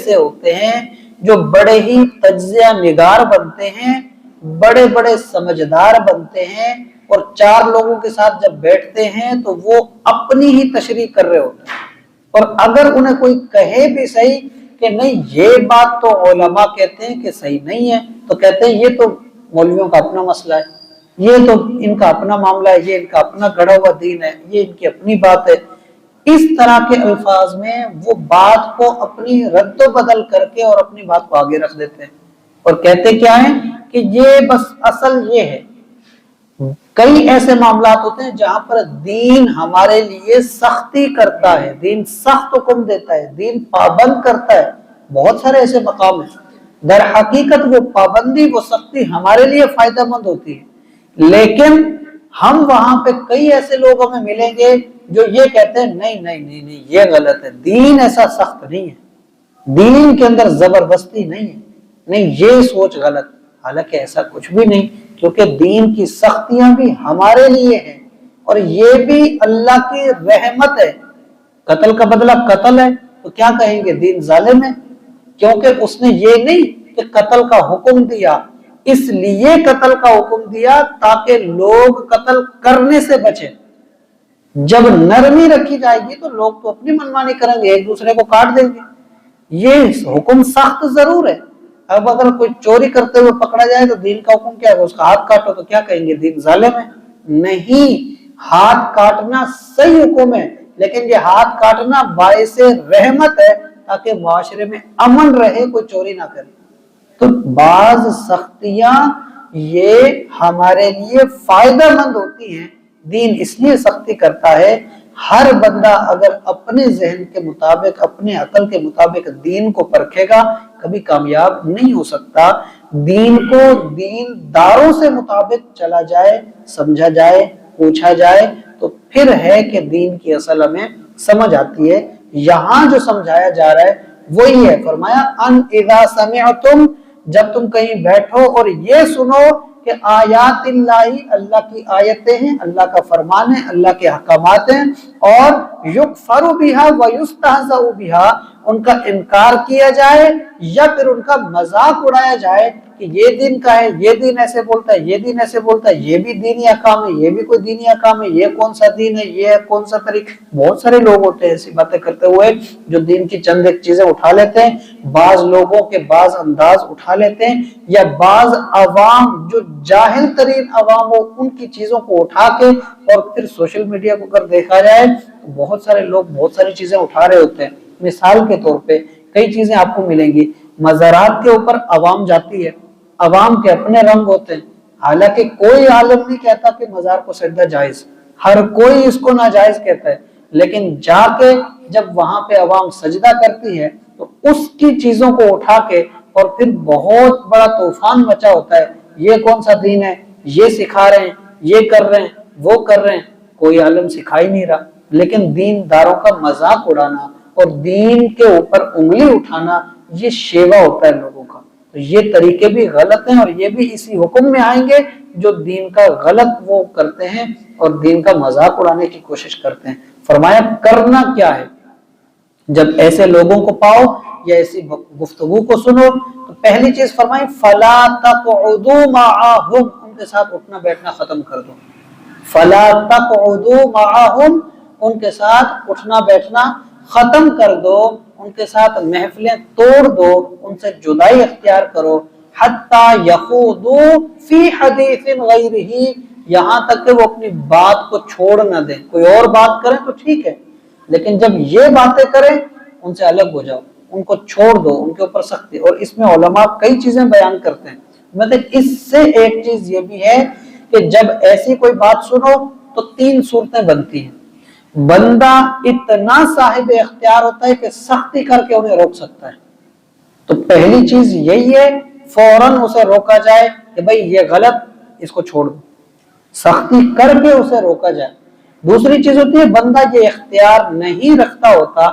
ایسے ہوتے ہیں جو بڑے ہی تجزیہ نگار بنتے ہیں، بڑے بڑے سمجھدار بنتے ہیں، اور چار لوگوں کے ساتھ جب بیٹھتے ہیں تو وہ اپنی ہی تشریح کر رہے ہوتے ہیں، اور اگر انہیں کوئی کہے بھی صحیح کہ نہیں یہ بات تو علماء کہتے ہیں کہ صحیح نہیں ہے، تو کہتے ہیں یہ تو مولویوں کا اپنا مسئلہ ہے، یہ تو ان کا اپنا معاملہ ہے، یہ ان کا اپنا گڑھا ہوا دین ہے، یہ ان کی اپنی بات ہے۔ اس طرح کے الفاظ میں وہ بات کو اپنی رد و بدل کر کے اور اپنی بات کو آگے رکھ دیتے ہیں، اور کہتے کیا ہیں کہ یہ بس اصل یہ ہے۔ کئی ایسے معاملات ہوتے ہیں جہاں پر دین ہمارے لیے سختی کرتا ہے، دین سخت حکم دیتا ہے، دین پابند کرتا ہے، بہت سارے ایسے مقام ہیں۔ در حقیقت وہ پابندی، وہ سختی ہمارے لیے فائدہ مند ہوتی ہے، لیکن ہم وہاں پہ کئی ایسے لوگ ہمیں ملیں گے جو یہ کہتے ہیں نہیں نہیں نہیں نہیں یہ غلط ہے، دین ایسا سخت نہیں ہے، دین کے اندر زبردستی نہیں ہے، نہیں یہ سوچ غلط، حالانکہ ایسا کچھ بھی نہیں، کیونکہ دین کی سختیاں بھی ہمارے لیے ہیں، اور یہ بھی اللہ کی رحمت ہے۔ قتل کا بدلہ قتل ہے تو کیا کہیں گے دین ظالم ہے؟ کیونکہ اس نے یہ نہیں کہ قتل کا حکم دیا، اس لیے قتل کا حکم دیا تاکہ لوگ قتل کرنے سے بچیں۔ جب نرمی رکھی جائے گی تو لوگ تو اپنی منمانی کریں گے، ایک دوسرے کو کاٹ دیں گے۔ یہ حکم سخت ضرور ہے۔ اب اگر کوئی چوری کرتے ہوئے پکڑا جائے تو دین کا حکم کیا ہے؟ اس کا ہاتھ کاٹو، تو کیا کہیں گے دین ظالم ہے؟ نہیں، ہاتھ کاٹنا صحیح حکم ہے، لیکن یہ ہاتھ کاٹنا باعث رحمت ہے تاکہ معاشرے میں امن رہے، کوئی چوری نہ کرے۔ تو بعض سختیاں یہ ہمارے لیے فائدہ مند ہوتی ہیں، دین اس لیے سختی کرتا ہے۔ ہر بندہ اگر اپنے ذہن کے مطابق، اپنے عقل کے مطابق دین کو پرکھے گا، کبھی کامیاب نہیں ہو سکتا۔ دین کو دین داروں سے مطابق چلا جائے، سمجھا جائے، پوچھا جائے، تو پھر ہے کہ دین کی اصل ہمیں سمجھ آتی ہے۔ یہاں جو سمجھایا جا رہا ہے وہی ہے، فرمایا ان اذا سمعتم، جب تم کہیں بیٹھو اور یہ سنو کہ آیات اللہ، اللہ کی آیتیں ہیں، اللہ کا فرمان ہے، اللہ کے احکامات ہیں، اور یکفر بہا ویستہزأ بہا، ان کا انکار کیا جائے یا پھر ان کا مذاق اڑایا جائے کہ یہ دین کا ہے، یہ دین ایسے بولتا ہے، یہ دین ایسے بولتا ہے، یہ بھی دینی احکام ہے، یہ بھی کوئی دینی احکام ہے، یہ کون سا دین ہے، یہ کون سا طریقہ۔ بہت سارے لوگ ہوتے ہیں ایسی باتیں کرتے ہوئے جو دین کی چند ایک چیزیں اٹھا لیتے ہیں، بعض لوگوں کے بعض انداز اٹھا لیتے ہیں، یا بعض عوام جو جاہل ترین عوام ہو ان کی چیزوں کو اٹھا کے، اور پھر سوشل میڈیا کو اگر دیکھا جائے تو بہت سارے لوگ بہت ساری چیزیں اٹھا رہے ہوتے ہیں۔ مثال کے طور پہ کئی چیزیں آپ کو ملیں گی، مزارات کے اوپر عوام جاتی ہے، عوام کے اپنے رنگ ہوتے ہیں، حالانکہ کوئی عالم نہیں کہتا کہ مزار کو سجدہ جائز، ہر کوئی اس کو ناجائز کہتا ہے، لیکن جا کے جب وہاں پہ عوام سجدہ کرتی ہے تو اس کی چیزوں کو اٹھا کے اور پھر بہت بڑا طوفان مچا ہوتا ہے، یہ کون سا دین ہے، یہ سکھا رہے ہیں، یہ کر رہے ہیں، وہ کر رہے ہیں۔ کوئی عالم سکھا ہی نہیں رہا، لیکن دین داروں کا مذاق اڑانا اور دین کے اوپر انگلی اٹھانا یہ شیوا ہوتا ہے لوگوں کا۔ تو یہ طریقے بھی غلط ہیں، اور یہ بھی اسی حکم میں آئیں گے جو دین کا غلط وہ کرتے ہیں اور دین کا مذاق اڑانے کی کوشش کرتے ہیں۔ فرمایا کرنا کیا ہے جب ایسے لوگوں کو پاؤ یا ایسی گفتگو کو سنو، تو پہلی چیز فرمائی فلا تقعدوا معهم، ان کے ساتھ اٹھنا بیٹھنا ختم کر دو۔ فلا تقعدوا معهم، ان کے ساتھ اٹھنا بیٹھنا ختم کر دو، ان کے ساتھ محفلیں توڑ دو، ان سے جدائی اختیار کرو، حتی یخوضوا فی حدیث غیرہ، یہاں تک کہ وہ اپنی بات کو چھوڑ نہ دیں، کوئی اور بات کریں تو ٹھیک ہے، لیکن جب یہ باتیں کریں ان سے الگ ہو جاؤ، ان کو چھوڑ دو، ان کے اوپر سختی۔ اور اس میں علماء کئی چیزیں بیان کرتے ہیں، مطلب اس سے ایک چیز یہ بھی ہے کہ جب ایسی کوئی بات سنو تو تین صورتیں بنتی ہیں۔ بندہ اتنا صاحب اختیار ہوتا ہے کہ سختی کر کے انہیں روک سکتا ہے، تو پہلی چیز یہی ہے فوراً اسے روکا جائے کہ بھئی یہ غلط، اس کو چھوڑ دو، سختی کر کے اسے روکا جائے۔ دوسری چیز ہوتی ہے بندہ یہ اختیار نہیں رکھتا ہوتا